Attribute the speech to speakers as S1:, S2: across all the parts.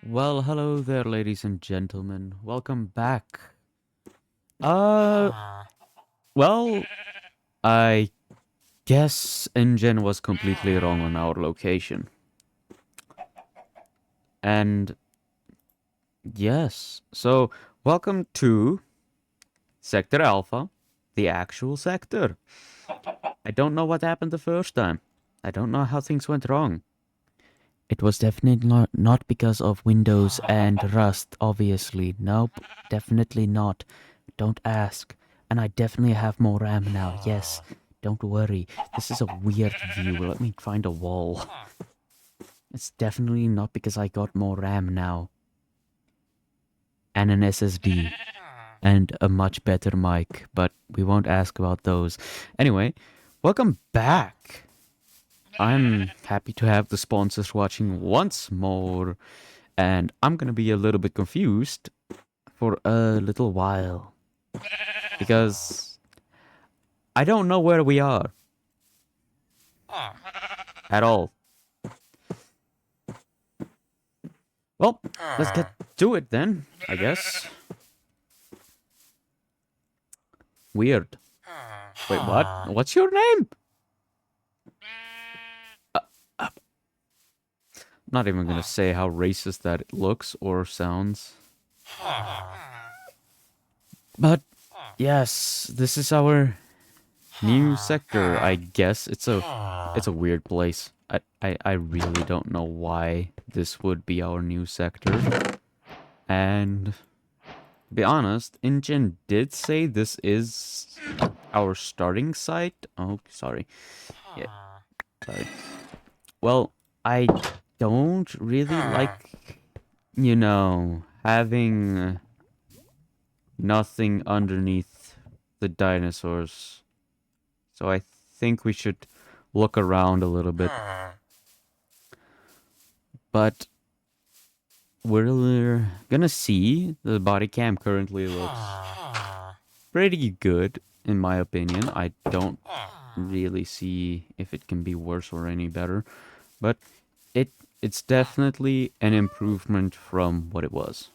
S1: Well, hello there, ladies and gentlemen. Welcome back. Uh, well, I guess InGen was completely wrong on our location. And yes, so welcome to Sector Alpha, the actual sector. I don't know what happened the first time. I don't know how things went wrong. It was definitely not because of Windows and Rust, obviously. Nope, definitely not. Don't ask. And I definitely have more RAM now, yes. Don't worry. This is a weird view. Let me find a wall. It's definitely not because I got more RAM now. And an SSD. And a much better mic. But we won't ask about those. Anyway, welcome back. I'm happy to have the sponsors watching once more. And I'm gonna be a little bit confused for a little while. Because I don't know where we are. At all. Well, let's get to it then, I guess. Weird. Wait, what? What's your name? I'm not even gonna say how racist that it looks or sounds. But yes, this is our new sector, I guess. It's a weird place. I really don't know why this would be our new sector. And to be honest, InGen did say this is our starting site. Oh, sorry. Yeah, sorry. Well, I don't really like, having nothing underneath the dinosaurs. So I think we should look around a little bit. But we're gonna see the body cam currently looks pretty good, in my opinion. I don't really see if it can be worse or any better, but it's definitely an improvement from what it was.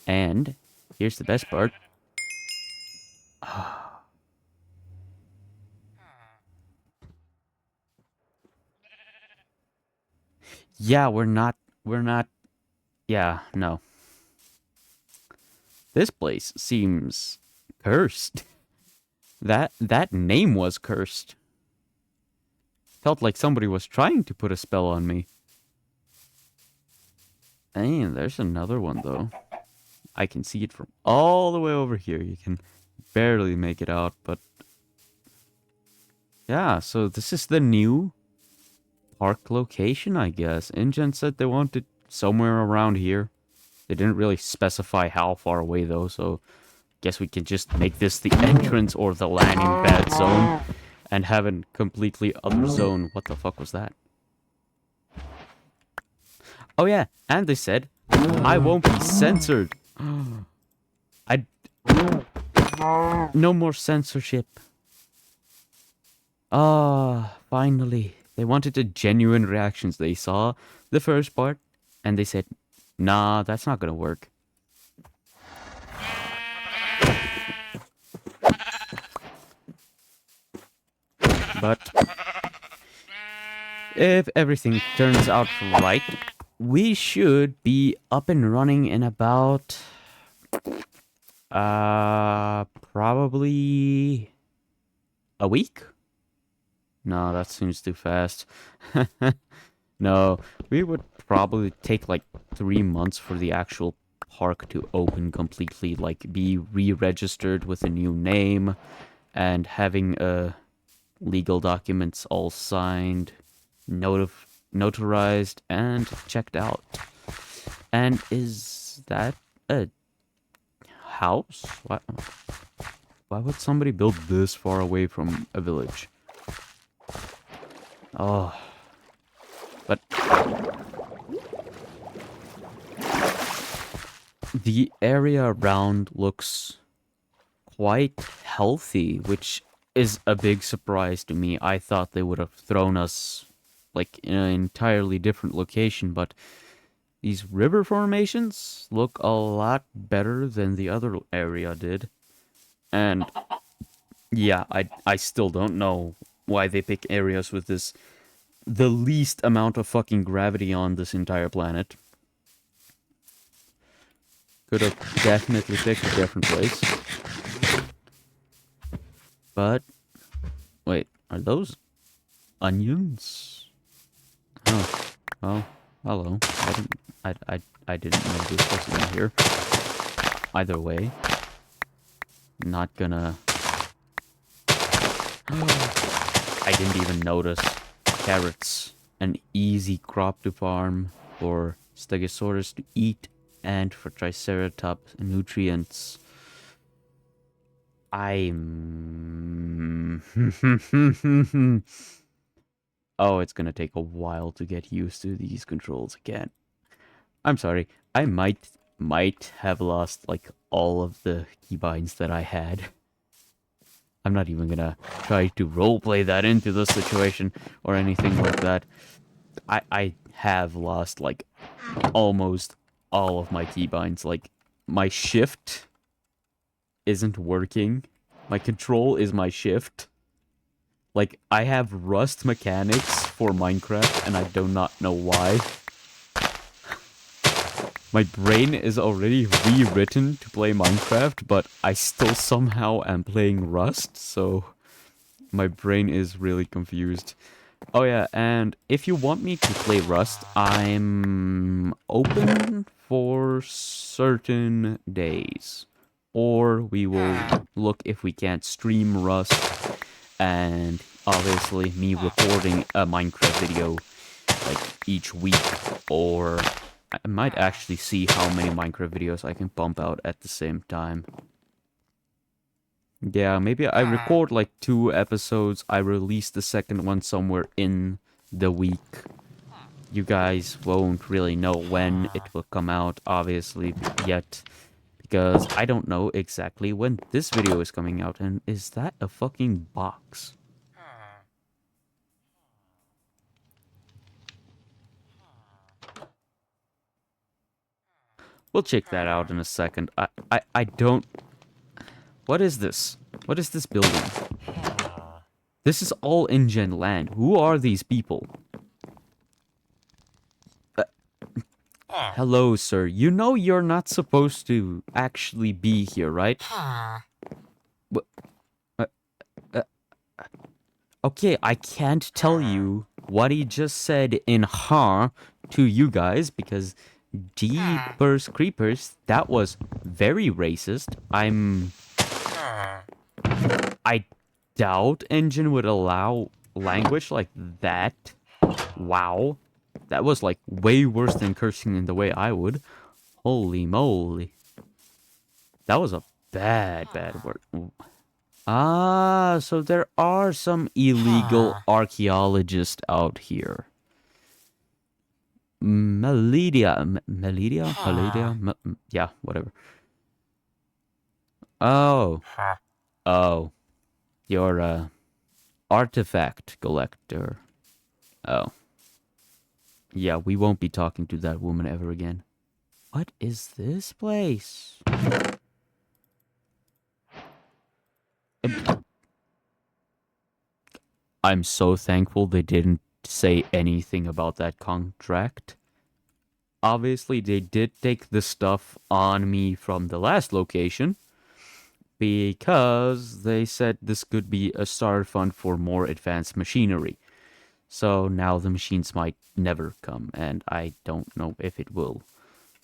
S1: And here's the best part. Yeah, we're not yeah, no. This place seems cursed. That name was cursed. Felt like somebody was trying to put a spell on me. Hey, there's another one though. I can see it from all the way over here. You can barely make it out, but yeah, so this is the new park location, I guess. InGen said they wanted somewhere around here. They didn't really specify how far away though, so guess we can just make this the entrance or the landing pad zone and have a completely other zone. What the fuck was that? Oh yeah, and they said I won't be censored. I no more censorship. Ah, finally. They wanted the genuine reactions. They saw the first part and they said, "Nah, that's not gonna work." But if everything turns out right, we should be up and running in about probably a week? No, that seems too fast. No, we would probably take like 3 months for the actual park to open completely, like be re-registered with a new name and having legal documents all signed, notarized, and checked out. And is that a house? Why would somebody build this far away from a village? Oh, but the area around looks quite healthy, which is a big surprise to me. I thought they would have thrown us like in an entirely different location, but These river formations look a lot better than the other area did. And yeah, I still don't know why they pick areas with the least amount of fucking gravity on this entire planet. Could have definitely picked a different place. But wait, are those onions? Oh, oh, hello. I didn't know this was in here. Either way, not gonna. I didn't even notice. Carrots, an easy crop to farm for Stegosaurus to eat, and for Triceratops nutrients. I'm. Oh, it's gonna take a while to get used to these controls again. I'm sorry. I might have lost like all of the keybinds that I had. I'm not even gonna try to roleplay that into the situation or anything like that. I have lost like almost all of my keybinds. Like my shift isn't working. My control is my shift. Like I have Rust mechanics for Minecraft and I do not know why. My brain is already rewritten to play Minecraft, but I still somehow am playing Rust, so my brain is really confused. Oh yeah, and if you want me to play Rust, I'm open for certain days. Or we will look if we can't stream Rust, and obviously me recording a Minecraft video like each week, or I might actually see how many Minecraft videos I can pump out at the same time. Yeah, maybe I record like 2 episodes, I release the second one somewhere in the week. You guys won't really know when it will come out, obviously, yet. Because I don't know exactly when this video is coming out, and is that a fucking box? We'll check that out in a second. I don't... What is this? What is this building? This is all InGen land. Who are these people? Hello, sir. You know you're not supposed to actually be here, right? What? Okay, I can't tell you what he just said in "huh" to you guys because Jeepers Creepers, that was very racist. I doubt Engine would allow language like that. Wow. That was like way worse than cursing in the way I would. Holy moly. That was a bad word. Ah, so there are some illegal archaeologists out here. Meledia? Yeah, whatever. Oh. Oh. You're a artifact collector. Oh. Yeah, we won't be talking to that woman ever again. What is this place? I'm so thankful they didn't say anything about that contract. Obviously, they did take the stuff on me from the last location because they said this could be a starter fund for more advanced machinery. So now the machines might never come, and I don't know if it will.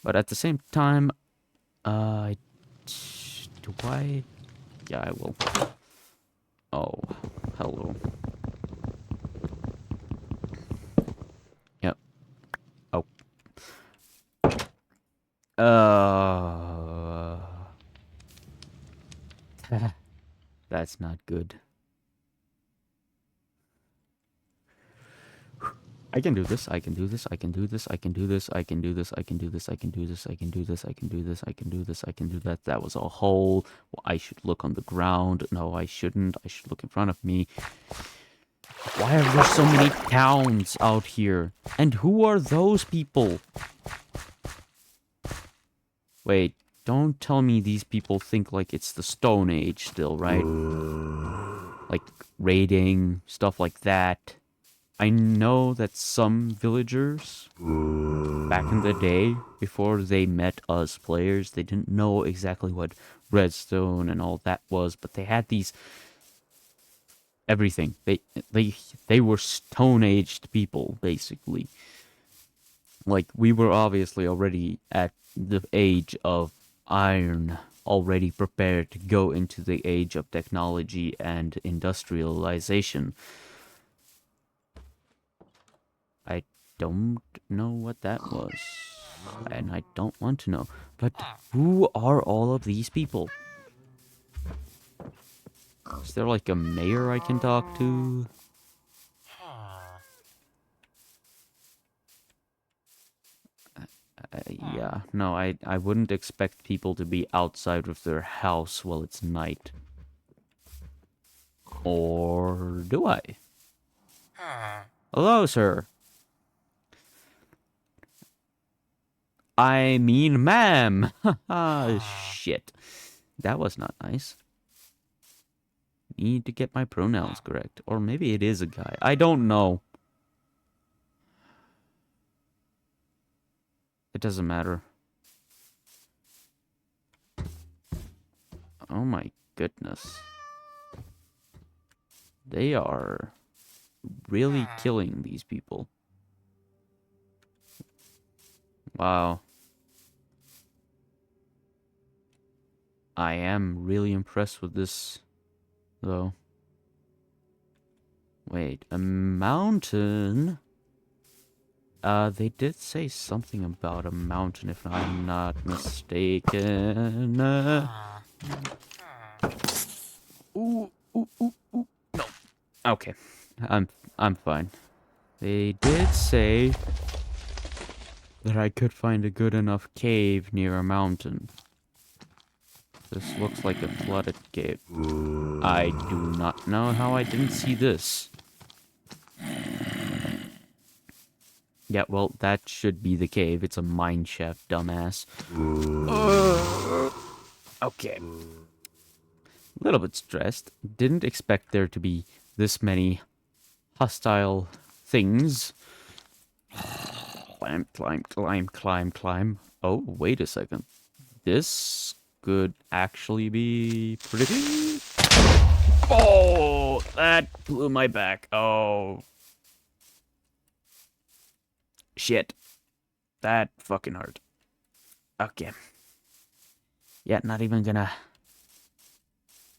S1: But at the same time, do I? Yeah, I will. Oh, hello. Yep. Oh. That's not good. I can do this, I can do this, I can do this, I can do this, I can do this, I can do this, I can do this, I can do this, I can do this, I can do this, I can do that. That was a hole. Well, I should look on the ground. No, I shouldn't. I should look in front of me. Why are there so many towns out here? And who are those people? Wait, don't tell me these people think like it's the Stone Age still, right? Like raiding, stuff like that. I know that some villagers back in the day, before they met us players, they didn't know exactly what redstone and all that was, but they had these everything. They were Stone Aged people, basically. Like we were obviously already at the age of iron, already prepared to go into the age of technology and industrialization. I don't know what that was, and I don't want to know. But who are all of these people? Is there like a mayor I can talk to? Yeah, no, I wouldn't expect people to be outside of their house while it's night. Or do I? Hello, sir. I mean, ma'am. Haha, shit. That was not nice. Need to get my pronouns correct. Or maybe it is a guy. I don't know. It doesn't matter. Oh my goodness. They are really killing these people. Wow. I am really impressed with this, though. Wait, a mountain? They did say something about a mountain, if I'm not mistaken. Ooh, ooh, ooh, ooh. No. Okay. I'm fine. They did say that I could find a good enough cave near a mountain. This looks like a flooded cave. I do not know how I didn't see this. Yeah, well, that should be the cave. It's a mine shaft, dumbass. Okay. A little bit stressed. Didn't expect there to be this many hostile things. Climb, climb, climb, climb, climb. Oh, wait a second. This could actually be pretty... Oh, that blew my back. Oh. Shit. That fucking hurt. Okay. Yeah, not even gonna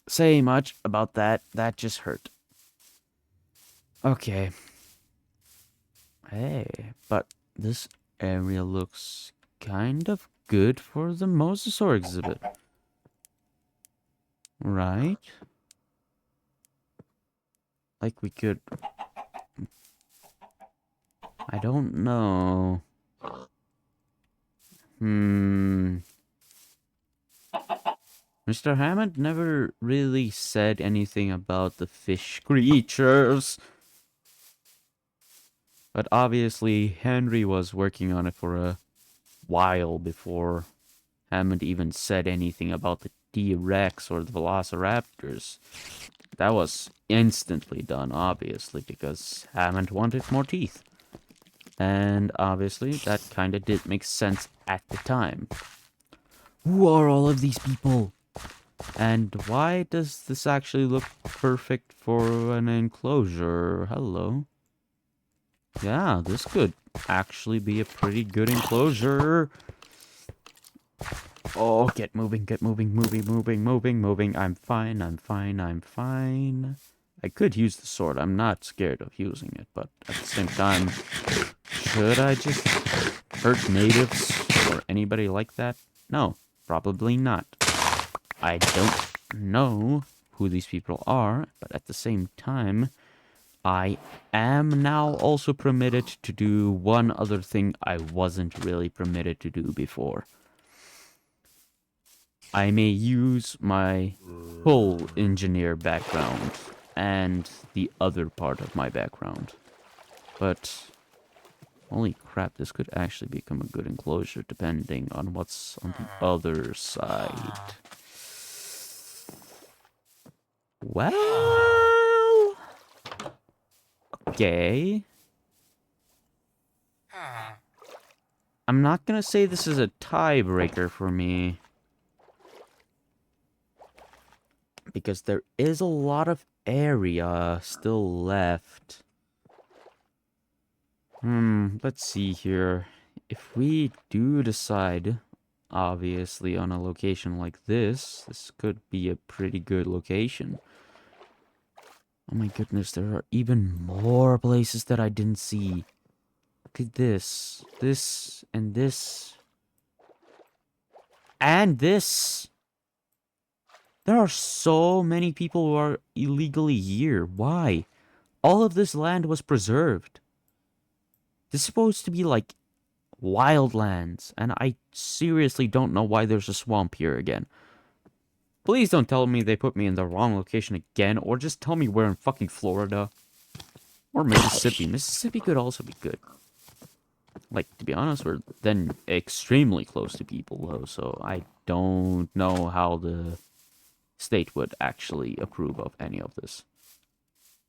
S1: say much about that. That just hurt. Okay. Hey, but this area looks kind of good for the mosasaur exhibit. Right? Like we could... I don't know. Mr. Hammond never really said anything about the fish creatures. But obviously, Henry was working on it for a while before Hammond even said anything about the T-Rex or the Velociraptors. That was instantly done, obviously, because Hammond wanted more teeth. And obviously, that kinda did make sense at the time. Who are all of these people? And why does this actually look perfect for an enclosure? Hello. Yeah, this could actually be a pretty good enclosure. Oh, get moving, moving, moving. I'm fine, I'm fine, I'm fine. I could use the sword. I'm not scared of using it, but at the same time, should I just hurt natives or anybody like that? No, probably not. I don't know who these people are, but at the same time, I am now also permitted to do one other thing I wasn't really permitted to do before. I may use my full engineer background and the other part of my background. But Holy crap, this could actually become a good enclosure depending on what's on the other side. Well... Okay. I'm not gonna say this is a tiebreaker for me. Because there is a lot of area still left. Let's see here. If we do decide, obviously, on a location like this, this could be a pretty good location. Oh my goodness, there are even more places that I didn't see. Look at this. This, and this. And this! There are so many people who are illegally here. Why? All of this land was preserved. This is supposed to be like wildlands, and I seriously don't know why there's a swamp here again. Please don't tell me they put me in the wrong location again, or just tell me we're in fucking Florida. Or Mississippi. Mississippi could also be good. Like, to be honest, we're then extremely close to people, though, so I don't know how the state would actually approve of any of this.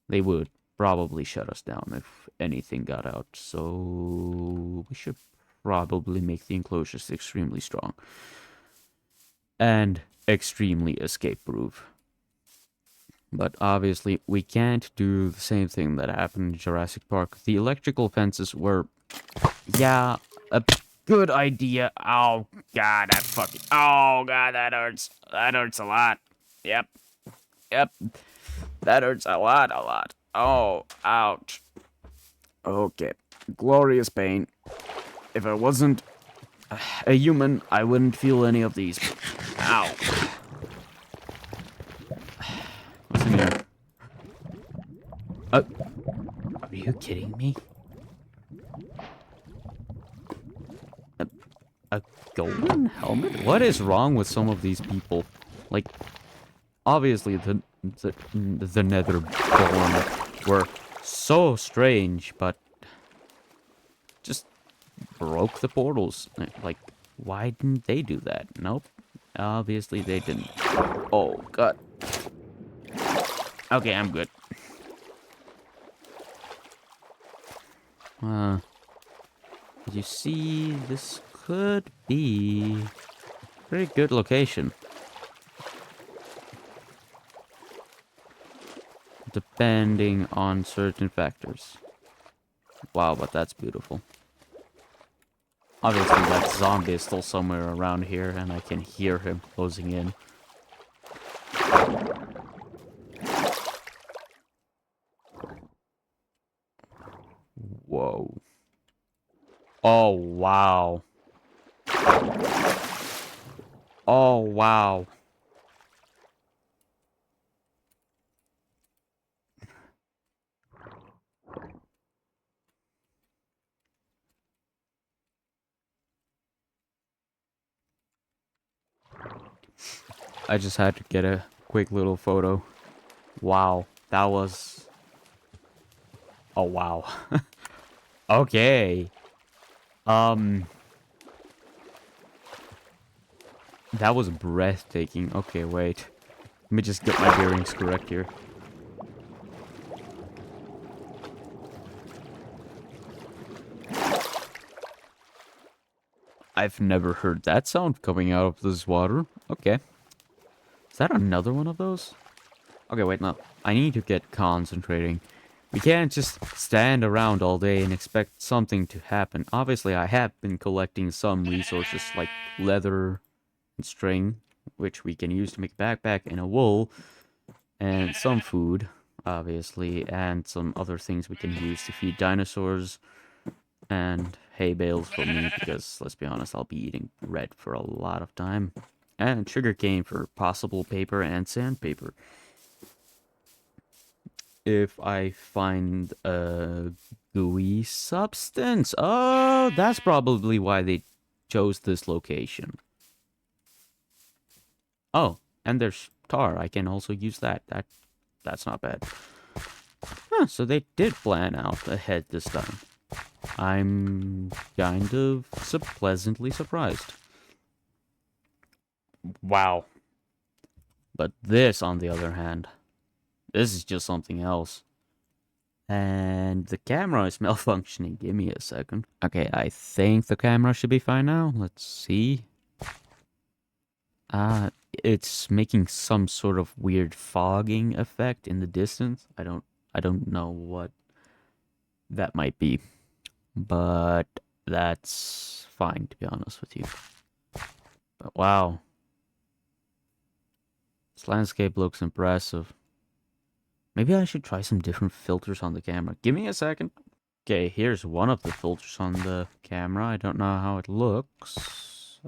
S1: They would probably shut us down if anything got out, so we should probably make the enclosures extremely strong. And extremely escape-proof. But obviously, we can't do the same thing that happened in Jurassic Park. The electrical fences were, yeah, a good idea. Oh, God, that fucking... Oh, God, that hurts. That hurts a lot. Yep. Yep. That hurts a lot. Oh, ouch. Okay. Glorious pain. If I wasn't a human, I wouldn't feel any of these. Ow. What's in here? Are you kidding me? A golden helmet? What is wrong with some of these people? Like, obviously the Netherborn were so strange, but just broke the portals. Like, why didn't they do that? Nope. Obviously they didn't. Oh, God. Okay, I'm good. You see, this could be a pretty good location. Depending on certain factors. Wow, but that's beautiful. Obviously, that zombie is still somewhere around here, and I can hear him closing in. Whoa. Oh, wow. Oh, wow. I just had to get a quick little photo. Wow, that was... Oh, wow. Okay. That was breathtaking. Okay, wait. Let me just get my bearings correct here. I've never heard that sound coming out of this water. Okay. Is that another one of those? Okay, wait, no. I need to get concentrating. We can't just stand around all day and expect something to happen. Obviously, I have been collecting some resources like leather and string, which we can use to make a backpack, and a wool, and some food, obviously, and some other things we can use to feed dinosaurs, and hay bales for me, because, let's be honest, I'll be eating bread for a lot of time, and sugarcane for possible paper and sandpaper. If I find a gooey substance. Oh, that's probably why they chose this location. Oh, and there's tar. I can also use that. That's not bad. Huh, so they did plan out ahead this time. I'm kind of pleasantly surprised. Wow. But this, on the other hand, this is just something else. And the camera is malfunctioning. Give me a second. Okay, I think the camera should be fine now. Let's see. It's making some sort of weird fogging effect in the distance. I don't know what that might be. But that's fine, to be honest with you. But wow. This landscape looks impressive. Maybe I should try some different filters on the camera. Give me a second. Okay, here's one of the filters on the camera. I don't know how it looks.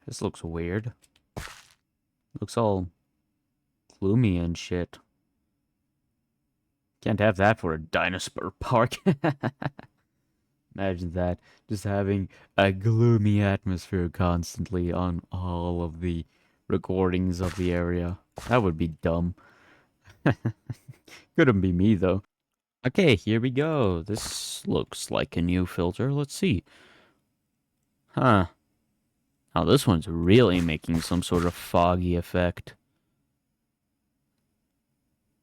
S1: This looks weird. Looks all gloomy and shit. Can't have that for a dinosaur park. Imagine that. Just having a gloomy atmosphere constantly on all of the recordings of the area. That would be dumb. Couldn't be me, though. Okay, here we go. This looks like a new filter. Let's see. Huh. Now this one's really making some sort of foggy effect.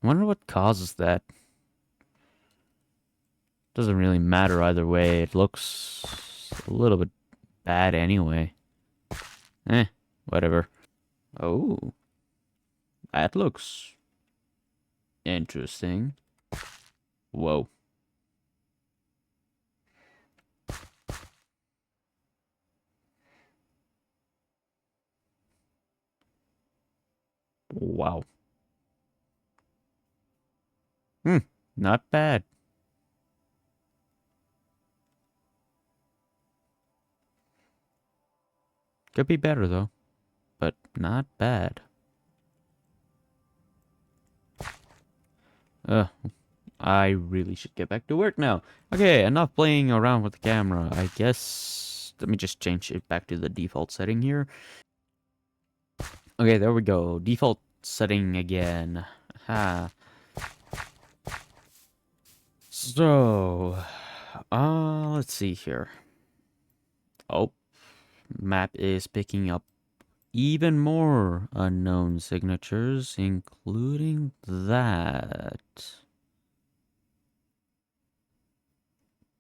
S1: I wonder what causes that. Doesn't really matter either way. It looks a little bit bad anyway. Whatever. Oh. That looks interesting. Whoa. Wow. Not bad. Could be better though, but not bad. I really should get back to work now. Okay, enough playing around with the camera. I guess let me just change it back to the default setting here. Okay, there we go. Default setting again. Ha. So, let's see here. Oh, map is picking up even more unknown signatures, including that.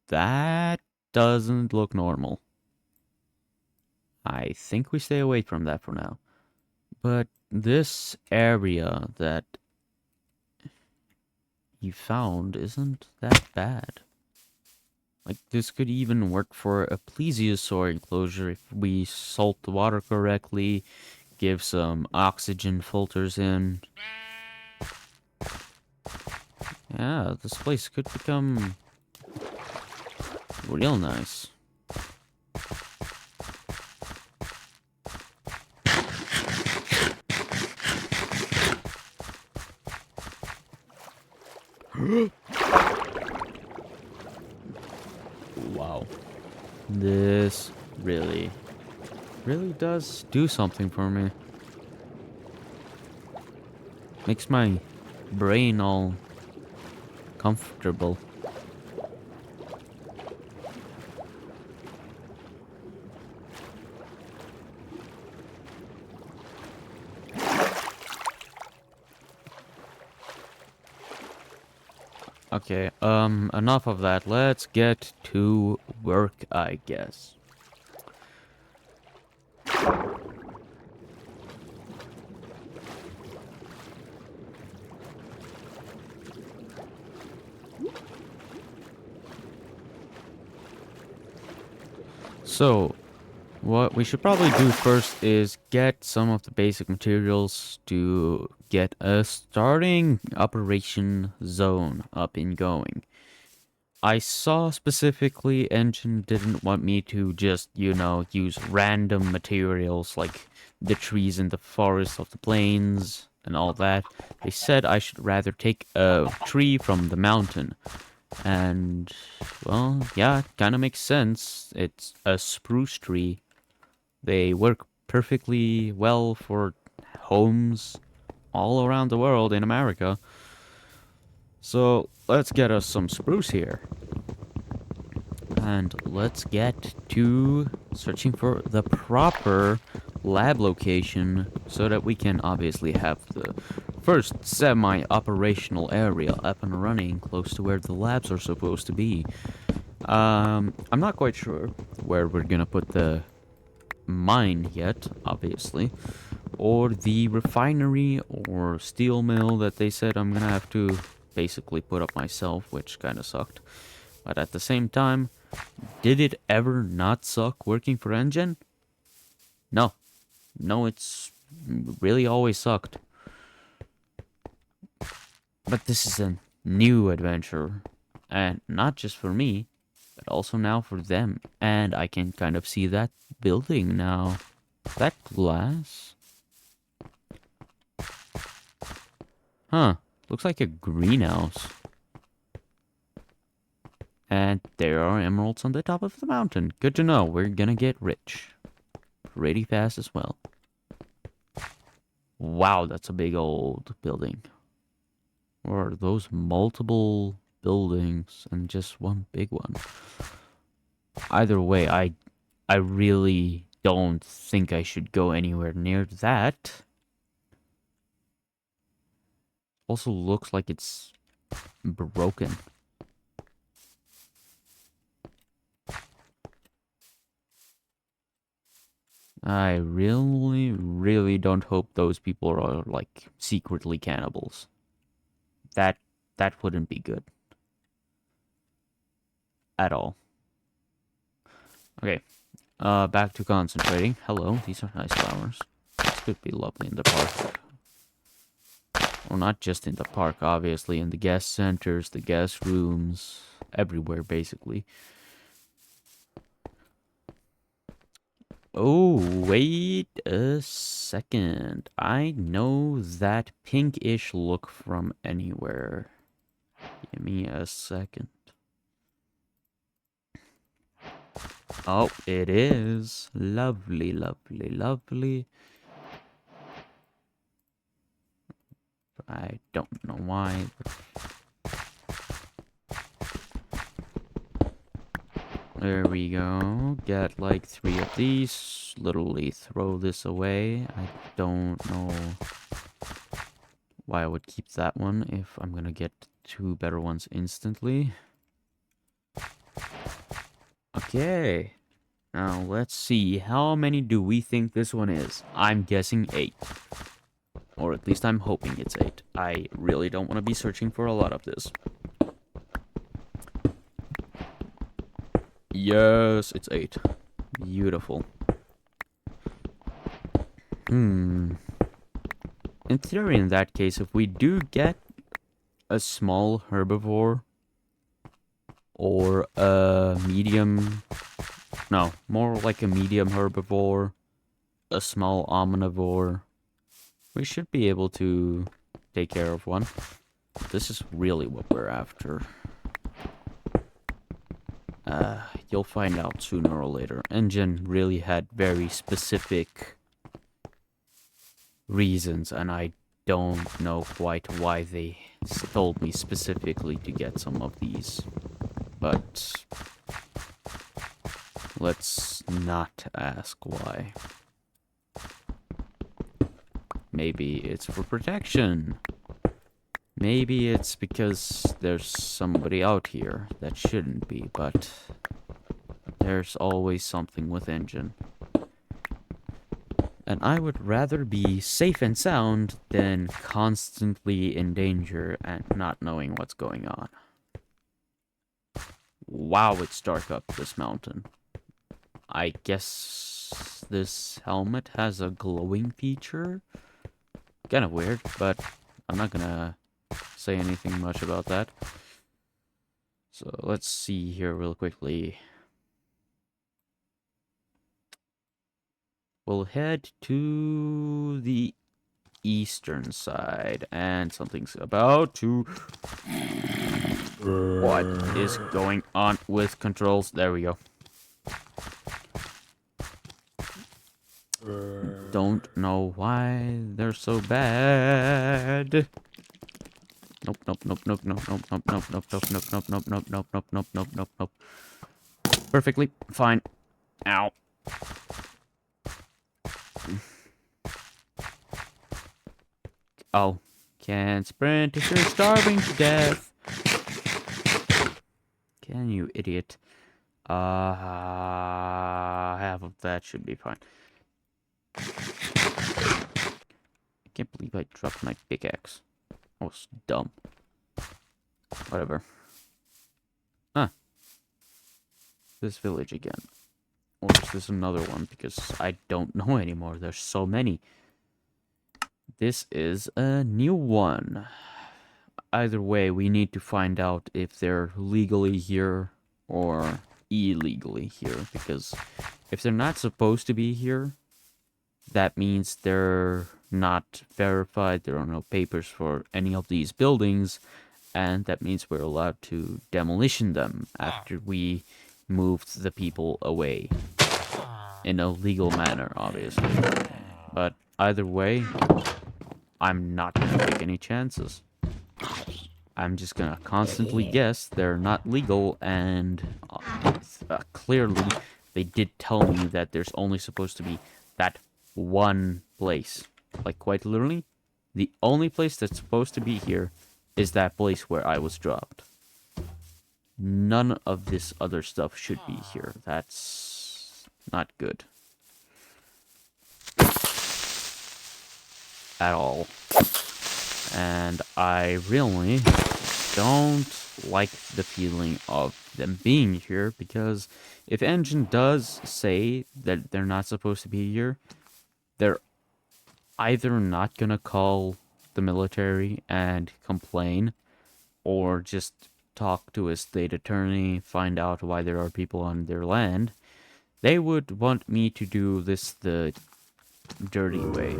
S1: That doesn't look normal. I think we stay away from that for now. But this area that you found isn't that bad. Like, this could even work for a plesiosaur enclosure if we salt the water correctly, give some oxygen filters in. Yeah, this place could become real nice. Wow. This really does do something for me. Makes my brain all comfortable. Okay, enough of that. Let's get to work, I guess. So, what we should probably do first is get some of the basic materials to get a starting operation zone up and going. I saw specifically Engine didn't want me to just, use random materials like the trees in the forest of the plains and all that. They said I should rather take a tree from the mountain. And, well, yeah, it kind of makes sense. It's a spruce tree. They work perfectly well for homes all around the world in America. So, let's get us some spruce here. And let's get to searching for the proper lab location so that we can obviously have the first semi-operational area up and running close to where the labs are supposed to be. I'm not quite sure where we're gonna put the mine yet, obviously, or the refinery or steel mill that they said I'm gonna have to basically put up myself, which kind of sucked. But at the same time, did it ever not suck working for Engine? No. No, it's really always sucked. But this is a new adventure. And not just for me, but also now for them. And I can kind of see that building now. That glass? Huh. Looks like a greenhouse. And there are emeralds on the top of the mountain. Good to know. We're gonna get rich. Pretty fast as well. Wow, that's a big old building. Or are those multiple buildings and just one big one? Either way, I really don't think I should go anywhere near that. Also looks like it's broken. I really, really don't hope those people are, like, secretly cannibals. That wouldn't be good. At all. Okay. Back to concentrating. Hello, these are nice flowers. This could be lovely in the park. Well, not just in the park, obviously. In the guest centers, the guest rooms. Everywhere, basically. Oh, wait a second. I know that pinkish look from anywhere. Give me a second. Oh, it is. Lovely, lovely, lovely. I don't know why. There we go. Get like 3 of these. Literally throw this away. I don't know why I would keep that one if I'm gonna get 2 better ones instantly. Okay. Now let's see. How many do we think this one is? I'm guessing 8. Or at least I'm hoping it's 8. I really don't want to be searching for a lot of this. Yes, it's 8. Beautiful. In theory, in that case, if we do get a small herbivore or a medium... No, more like a medium herbivore, a small omnivore, we should be able to take care of one. This is really what we're after. You'll find out sooner or later. Engine really had very specific reasons, and I don't know quite why they told me specifically to get some of these. But let's not ask why. Maybe it's for protection. Maybe it's because there's somebody out here that shouldn't be, but there's always something with Engine. And I would rather be safe and sound than constantly in danger and not knowing what's going on. Wow, it's dark up this mountain. I guess this helmet has a glowing feature? Kinda weird, but I'm not gonna say anything much about that. So let's see here real quickly. We'll head to the eastern side, and something's about to... What is going on with controls? There we go. Don't know why they're so bad. Nope, nope, nope, nope, nope, nope, nope, nope, nope, nope, nope, nope, nope, nope, nope, nope, nope, nope, nope, nope. Perfectly fine. Ow. Oh. Can't sprint if you're starving to death. Can you, idiot? Half of that should be fine. I can't believe I dropped my pickaxe. That was dumb. Whatever. Huh. This village again. Or is this another one? Because I don't know anymore. There's so many. This is a new one. Either way, we need to find out if they're legally here or illegally here. Because if they're not supposed to be here, that means they're not verified. There are no papers for any of these buildings. And that means we're allowed to demolition them after we moved the people away. In a legal manner, obviously. But either way, I'm not gonna take any chances. I'm just gonna constantly guess they're not legal, and clearly they did tell me that there's only supposed to be that one place. Like, quite literally, the only place that's supposed to be here is that place where I was dropped. None of this other stuff should be here. That's not good. At all. And I really don't like the feeling of them being here, because if Engine does say that they're not supposed to be here, they're either not gonna call the military and complain, or just talk to a state attorney, find out why there are people on their land. They would want me to do this the dirty way.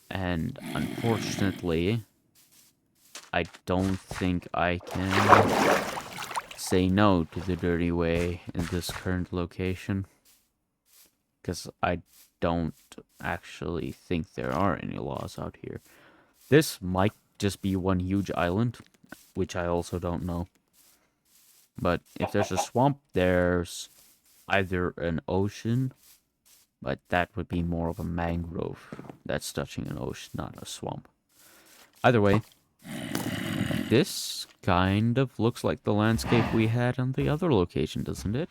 S1: And unfortunately, I don't think I can say no to the dirty way in this current location. Because I don't actually think there are any laws out here. This might just be one huge island, which I also don't know. But if there's a swamp, there's either an ocean, but that would be more of a mangrove that's touching an ocean, not a swamp. Either way, this kind of looks like the landscape we had on the other location, doesn't it?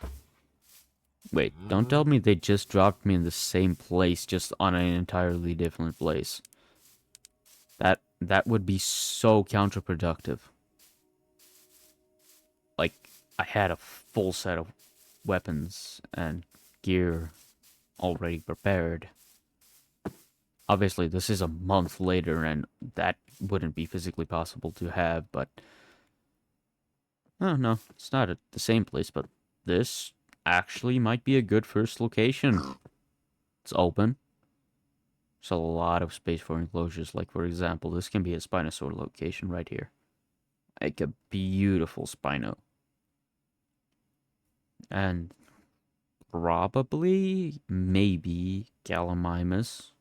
S1: Wait, don't tell me they just dropped me in the same place, just on an entirely different place. That would be so counterproductive. Like, I had a full set of weapons and gear already prepared. Obviously, this is a month later, and that wouldn't be physically possible to have, but... Oh, no, it's not at the same place, but this actually might be a good first location. It's open. There's a lot of space for enclosures. Like, for example, this can be a Spinosaur location right here. Like a beautiful Spino. And probably, maybe, Gallimimus.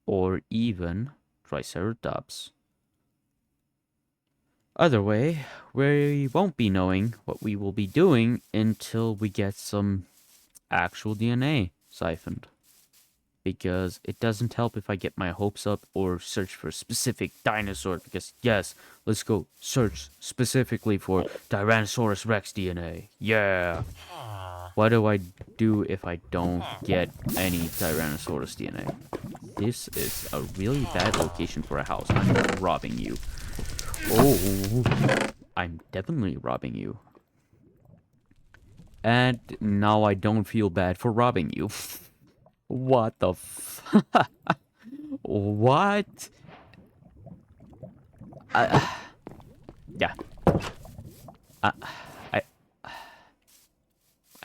S1: Or even Triceratops. Either way, we won't be knowing what we will be doing until we get some actual DNA siphoned. Because it doesn't help if I get my hopes up or search for a specific dinosaur. Because, yes, let's go search specifically for Tyrannosaurus Rex DNA. Yeah! What do I do if I don't get any Tyrannosaurus DNA? This is a really bad location for a house. I'm robbing you. Oh, I'm definitely robbing you. And now I don't feel bad for robbing you. What the f... What? Yeah. I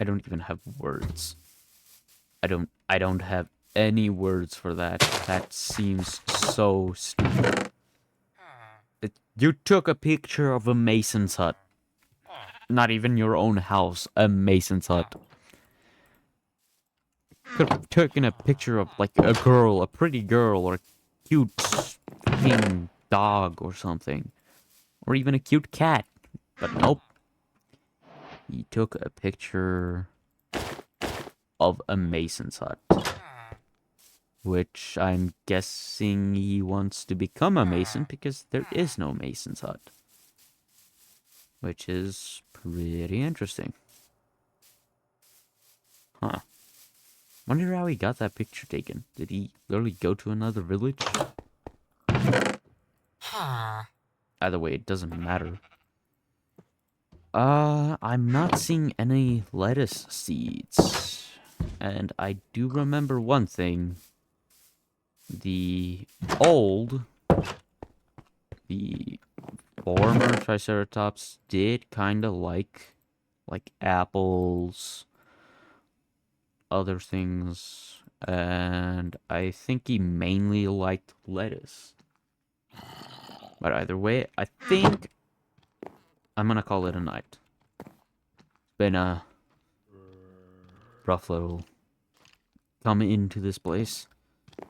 S1: I don't even have words. I don't have any words for that. That seems so stupid. You took a picture of a mason's hut. Not even your own house, a mason's hut. Could have taken a picture of, like, a girl, a pretty girl, or a cute fucking dog or something. Or even a cute cat. But nope. He took a picture of a mason's hut. Which I'm guessing he wants to become a mason because there is no mason's hut. Which is pretty interesting. Huh. Wonder how he got that picture taken. Did he literally go to another village? Either way, it doesn't matter. I'm not seeing any lettuce seeds. And I do remember one thing. The former Triceratops did kind of like apples, other things, and I think he mainly liked lettuce. But either way, I think I'm gonna call it a night. It's been a rough little come into this place.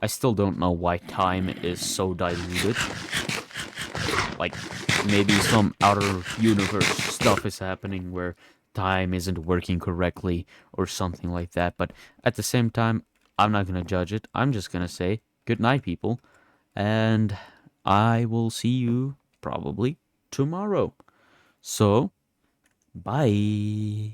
S1: I still don't know why time is so diluted. Like, maybe some outer universe stuff is happening where time isn't working correctly or something like that. But at the same time, I'm not gonna judge it. I'm just gonna say good night, people. And I will see you probably tomorrow. So, bye.